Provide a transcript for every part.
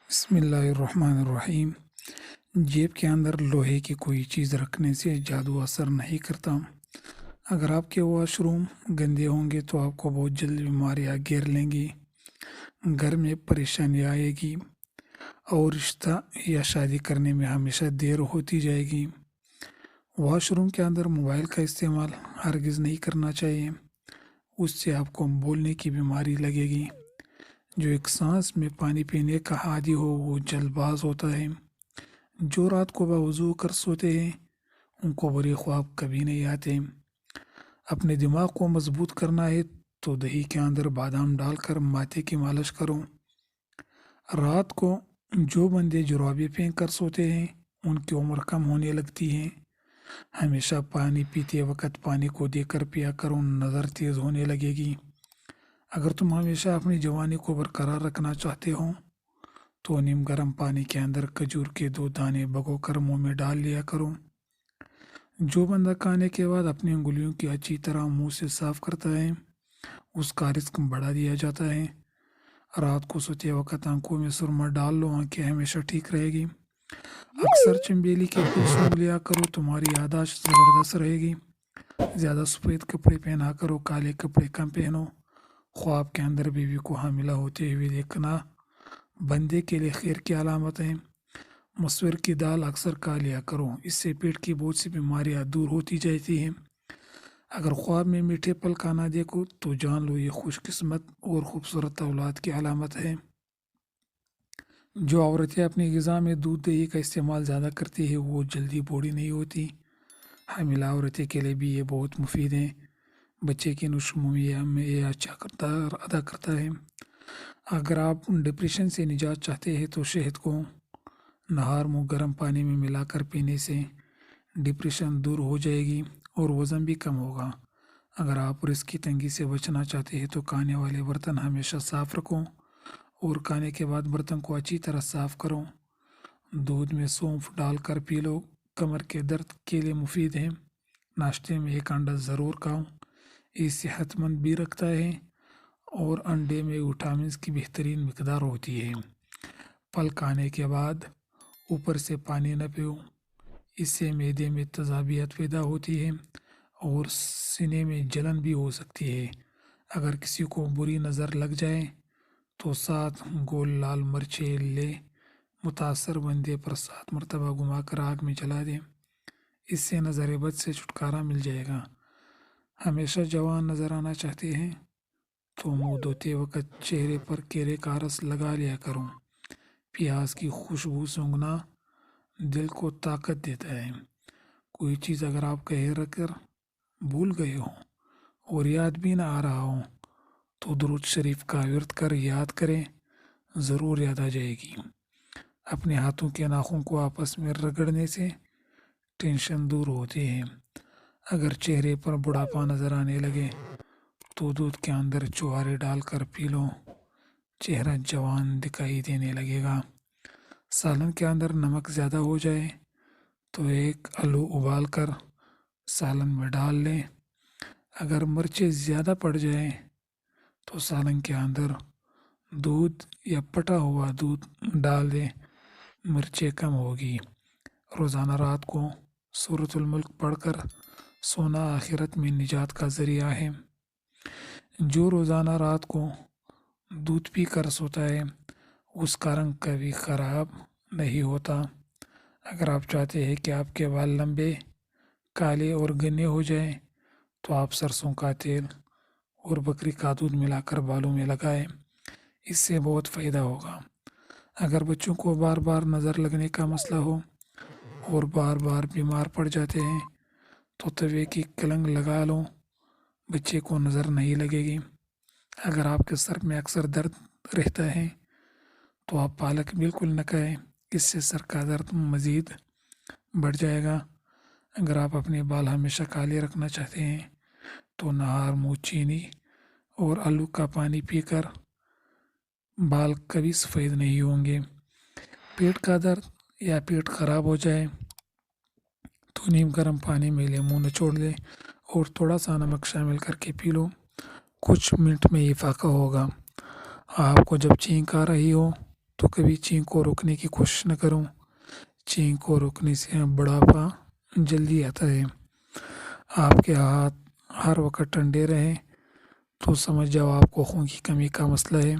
बिस्मिल्लाहिर्रहमानिर्रहीम। जेब के अंदर लोहे की कोई चीज़ रखने से जादू असर नहीं करता। अगर आपके वॉशरूम गंदे होंगे तो आपको बहुत जल्द बीमारियाँ घेर लेंगी, घर में परेशानी आएगी और रिश्ता या शादी करने में हमेशा देर होती जाएगी। वॉशरूम के अंदर मोबाइल का इस्तेमाल हरगिज़ नहीं करना चाहिए, उससे आपको बोलने की बीमारी लगेगी। जो एक सांस में पानी पीने का आदी हो वो जल्दबाज होता है। जो रात को बावजू कर सोते हैं उनको बुरे ख्वाब कभी नहीं आते। अपने दिमाग को मजबूत करना है तो दही के अंदर बादाम डालकर माथे की मालिश करो। रात को जो बंदे जुराबे पहन कर सोते हैं उनकी उम्र कम होने लगती है। हमेशा पानी पीते वक्त पानी को देकर पिया करो, नज़र तेज़ होने लगेगी। अगर तुम हमेशा अपनी जवानी को बरकरार रखना चाहते हो तो नीम गर्म पानी के अंदर खजूर के 2 दाने भिगोकर मुंह में डाल लिया करो। जो बंदा खाने के बाद अपनी उंगलियों की अच्छी तरह मुंह से साफ करता है उसका रिस्क बढ़ा दिया जाता है। रात को सोते वक्त आंखों में सुरमा डाल लो, आंखें हमेशा ठीक रहेगी। अक्सर चमेली के फूल सूंघ लिया करो, तुम्हारी याददाश्त ज़बरदस्त रहेगी। ज़्यादा सफ़ेद कपड़े पहना करो, काले कपड़े कम पहनो। ख्वाब के अंदर बीवी को हामिला होते हुए देखना बंदे के लिए खैर की अलामत है। मसूर की दाल अक्सर खा लिया करो, इससे पेट की बहुत सी बीमारियां दूर होती जाती हैं। अगर ख्वाब में मीठे पल खाना देखो तो जान लो ये खुशकिस्मत और खूबसूरत औलाद की अलामत है। जो औरतें अपनी ग़िज़ा में दूध दही का इस्तेमाल ज़्यादा करती है वो जल्दी बूढ़ी नहीं होती। हामिला औरतें के लिए भी ये बहुत मुफीद है। बच्चे की नशोमुनिया में ये अच्छा करदार अदा करता है। अगर आप डिप्रेशन से निजात चाहते हैं तो शहद को नहार मुँह गर्म पानी में मिलाकर पीने से डिप्रेशन दूर हो जाएगी और वज़न भी कम होगा। अगर आप रिस्क की तंगी से बचना चाहते हैं तो खाने वाले बर्तन हमेशा साफ़ रखो और खाने के बाद बर्तन को अच्छी तरह साफ़ करो। दूध में सौंफ डालकर पी लो, कमर के दर्द के लिए मुफीद है। नाश्ते में एक अंडा ज़रूर खाओ, ये सेहतमंद भी रखता है और अंडे में विटामिन की बेहतरीन मिकदार होती है। फल खाने के बाद ऊपर से पानी न पियो, इससे मैदे में तेज़ाबियत पैदा होती है और सीने में जलन भी हो सकती है। अगर किसी को बुरी नज़र लग जाए तो 7 गोल लाल मिर्चें ले मुतासर बंदे पर 7 मरतबा घुमाकर आग में जला दें, इससे नज़र बद से छुटकारा मिल जाएगा। हमेशा जवान नज़र आना चाहते हैं तो मुँह धोते वक्त चेहरे पर केले का रस लगा लिया करो। प्याज की खुशबू सूंघना दिल को ताकत देता है। कोई चीज़ अगर आप कहे रख कर भूल गए हो और याद भी ना आ रहा हो तो दुरूद शरीफ का विर्द कर याद करें, ज़रूर याद आ जाएगी। अपने हाथों के नाखून को आपस में रगड़ने से टेंशन दूर होती है। अगर चेहरे पर बुढ़ापा नज़र आने लगे तो दूध के अंदर चुहारे डालकर पी लो, चेहरा जवान दिखाई देने लगेगा। सालन के अंदर नमक ज़्यादा हो जाए तो एक आलू उबाल कर सालन में डाल लें। अगर मिर्चें ज़्यादा पड़ जाए तो सालन के अंदर दूध या पटा हुआ दूध डाल दें, मिर्चें कम होगी। रोज़ाना रात को सूरतुल मुल्क पढ़कर सोना आखिरत में निजात का ज़रिया है। जो रोज़ाना रात को दूध पी कर सोता है उसका रंग कभी ख़राब नहीं होता। अगर आप चाहते हैं कि आपके बाल लंबे, काले और घने हो जाएं तो आप सरसों का तेल और बकरी का दूध मिलाकर बालों में लगाएं, इससे बहुत फ़ायदा होगा। अगर बच्चों को बार बार नज़र लगने का मसला हो और बार बार बीमार पड़ जाते हैं तो तवे की कलंग लगा लो, बच्चे को नज़र नहीं लगेगी। अगर आपके सर में अक्सर दर्द रहता है तो आप पालक बिल्कुल न खाएं, इससे सर का दर्द मज़ीद बढ़ जाएगा। अगर आप अपने बाल हमेशा काले रखना चाहते हैं तो नहार मुँह चीनी और आलू का पानी पीकर बाल कभी सफ़ेद नहीं होंगे। पेट का दर्द या पेट ख़राब हो जाए तो नीम गर्म पानी में लेमू निचोड़ लें और थोड़ा सा नमक शामिल करके पी लो, कुछ मिनट में ये फ़ायदा होगा। आपको जब छींक आ रही हो تو کبھی چینک کو روکنے کی کوشش نہ کروں۔ چینک کو روکنے سے بڑھاپا جلدی آتا ہے۔ آپ کے ہاتھ ہر وقت ٹھنڈے رہیں تو سمجھ جاؤ آپ کو خون کی کمی کا مسئلہ ہے۔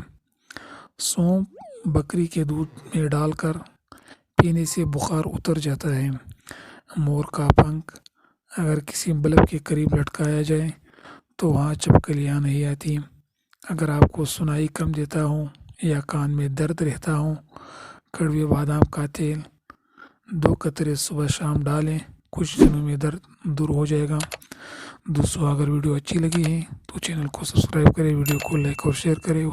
سونف بکری کے دودھ میں ڈال کر پینے سے بخار اتر جاتا ہے۔ مور کا پنکھ اگر کسی بلب کے قریب لٹکایا جائے تو وہاں چپکلیاں نہیں آتی۔ اگر آپ کو سنائی کم دیتا ہوں یا کان میں درد رہتا ہوں، کڑوے بادام کا تیل 2 قطرے صبح شام ڈالیں، کچھ دنوں میں درد دور ہو جائے گا۔ دوستو، اگر ویڈیو اچھی لگی ہے تو چینل کو سبسکرائب کریں، ویڈیو کو لائک اور شیئر کریں۔